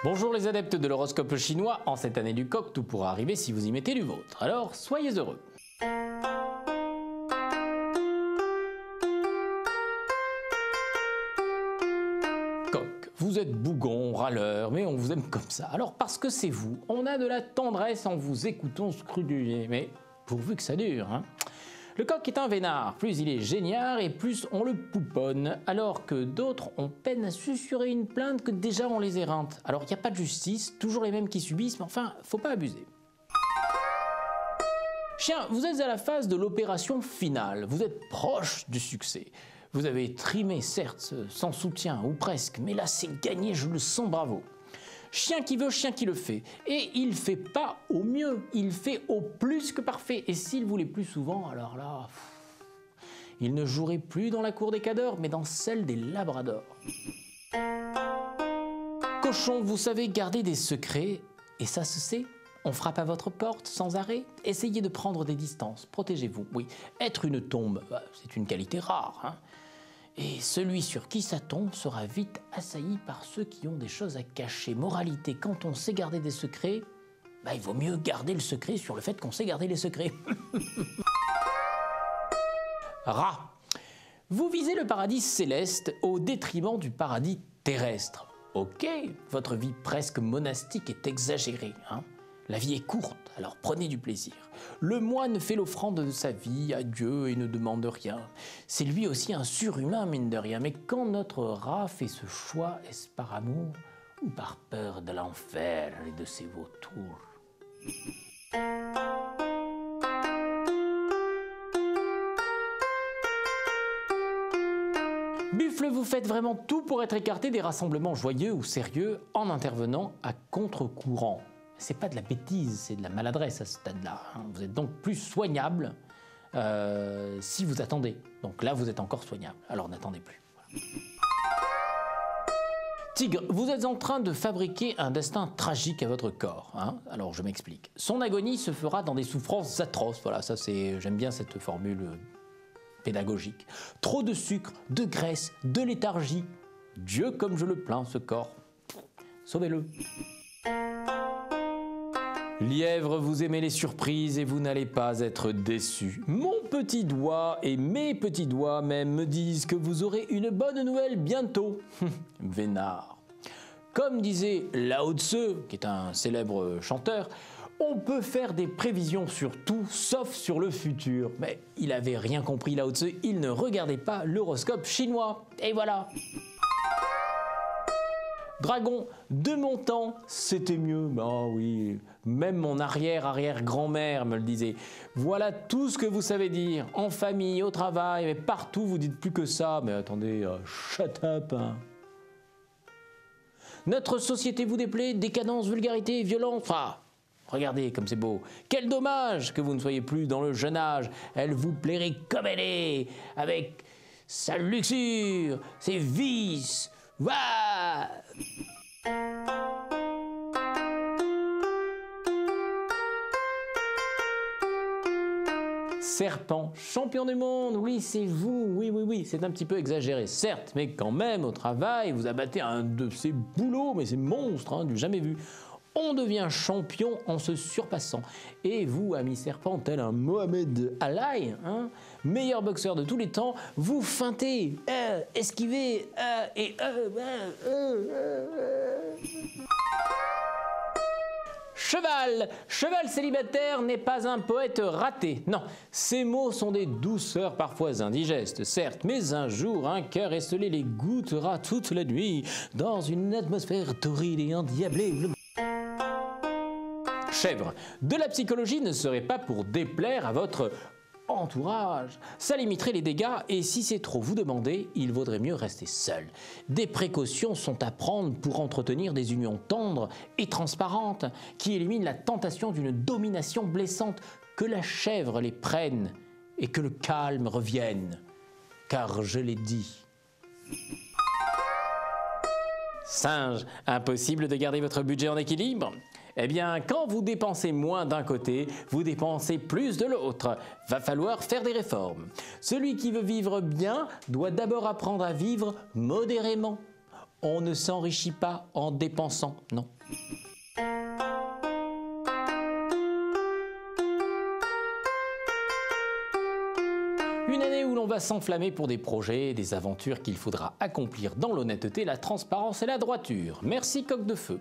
Bonjour les adeptes de l'horoscope chinois, en cette année du coq, tout pourra arriver si vous y mettez du vôtre. Alors, soyez heureux. Coq, vous êtes bougon, râleur, mais on vous aime comme ça. Alors parce que c'est vous, on a de la tendresse en vous écoutant scruduler, mais pourvu que ça dure, hein. Le coq est un vénard, plus il est génial et plus on le pouponne, alors que d'autres ont peine à susurrer une plainte que déjà on les éreinte. Alors il n'y a pas de justice, toujours les mêmes qui subissent, mais enfin, faut pas abuser. Chien, vous êtes à la phase de l'opération finale, vous êtes proche du succès. Vous avez trimé, certes, sans soutien, ou presque, mais là c'est gagné, je le sens, bravo. Chien qui veut, chien qui le fait. Et il fait pas au mieux, il fait au plus que parfait. Et s'il voulait plus souvent, alors là, il ne jouerait plus dans la cour des cadors, mais dans celle des labradors. Cochon, vous savez garder des secrets, et ça se sait. On frappe à votre porte sans arrêt. Essayez de prendre des distances, protégez-vous. Oui, être une tombe, c'est une qualité rare, hein. Et celui sur qui ça tombe sera vite assailli par ceux qui ont des choses à cacher. Moralité, quand on sait garder des secrets, il vaut mieux garder le secret sur le fait qu'on sait garder les secrets. Rat, vous visez le paradis céleste au détriment du paradis terrestre. Ok, votre vie presque monastique est exagérée, hein. La vie est courte, alors prenez du plaisir. Le moine fait l'offrande de sa vie à Dieu et ne demande rien. C'est lui aussi un surhumain, mine de rien. Mais quand notre rat fait ce choix, est-ce par amour ou par peur de l'enfer et de ses vautours? Buffle, vous faites vraiment tout pour être écarté des rassemblements joyeux ou sérieux en intervenant à contre-courant. C'est pas de la bêtise, c'est de la maladresse à ce stade-là. Vous êtes donc plus soignable si vous attendez. Donc là, vous êtes encore soignable. Alors n'attendez plus. Voilà. Tigre, vous êtes en train de fabriquer un destin tragique à votre corps, hein. Alors je m'explique. Son agonie se fera dans des souffrances atroces. Voilà, ça c'est, j'aime bien cette formule pédagogique. Trop de sucre, de graisse, de léthargie. Dieu comme je le plains, ce corps. Sauvez-le. Lièvre, vous aimez les surprises et vous n'allez pas être déçu. Mon petit doigt et mes petits doigts même me disent que vous aurez une bonne nouvelle bientôt. Vénard. Comme disait Lao Tse, qui est un célèbre chanteur, on peut faire des prévisions sur tout sauf sur le futur. Mais il avait rien compris, Lao Tse, il ne regardait pas l'horoscope chinois. Et voilà. Dragon, de mon temps, c'était mieux. Ah oui, même mon arrière-arrière-grand-mère me le disait. Voilà tout ce que vous savez dire, en famille, au travail, mais partout, vous dites plus que ça. Mais attendez, shut up, hein. Notre société vous déplaît, décadence, vulgarité, violence. Ah, regardez comme c'est beau. Quel dommage que vous ne soyez plus dans le jeune âge. Elle vous plairait comme elle est, avec sa luxure, ses vices. Wouah! Serpent, champion du monde, oui c'est vous, oui, c'est un petit peu exagéré, certes, mais quand même au travail, vous abattez un de ces boulots, mais c'est monstre, hein, du jamais vu. On devient champion en se surpassant. Et vous, ami serpent, tel un Mohamed Ali, hein, meilleur boxeur de tous les temps, vous feintez, esquivez, Cheval, cheval célibataire n'est pas un poète raté. Non, ces mots sont des douceurs parfois indigestes, certes, mais un jour, un cœur esselé les goûtera toute la nuit dans une atmosphère torride et endiablée. Chèvre, de la psychologie ne serait pas pour déplaire à votre entourage. Ça limiterait les dégâts et si c'est trop vous demander, il vaudrait mieux rester seul. Des précautions sont à prendre pour entretenir des unions tendres et transparentes qui éliminent la tentation d'une domination blessante. Que la chèvre les prenne et que le calme revienne. Car je l'ai dit. Singe, impossible de garder votre budget en équilibre? Eh bien, quand vous dépensez moins d'un côté, vous dépensez plus de l'autre. Va falloir faire des réformes. Celui qui veut vivre bien doit d'abord apprendre à vivre modérément. On ne s'enrichit pas en dépensant, non. Une année où l'on va s'enflammer pour des projets, des aventures qu'il faudra accomplir dans l'honnêteté, la transparence et la droiture. Merci coq de feu.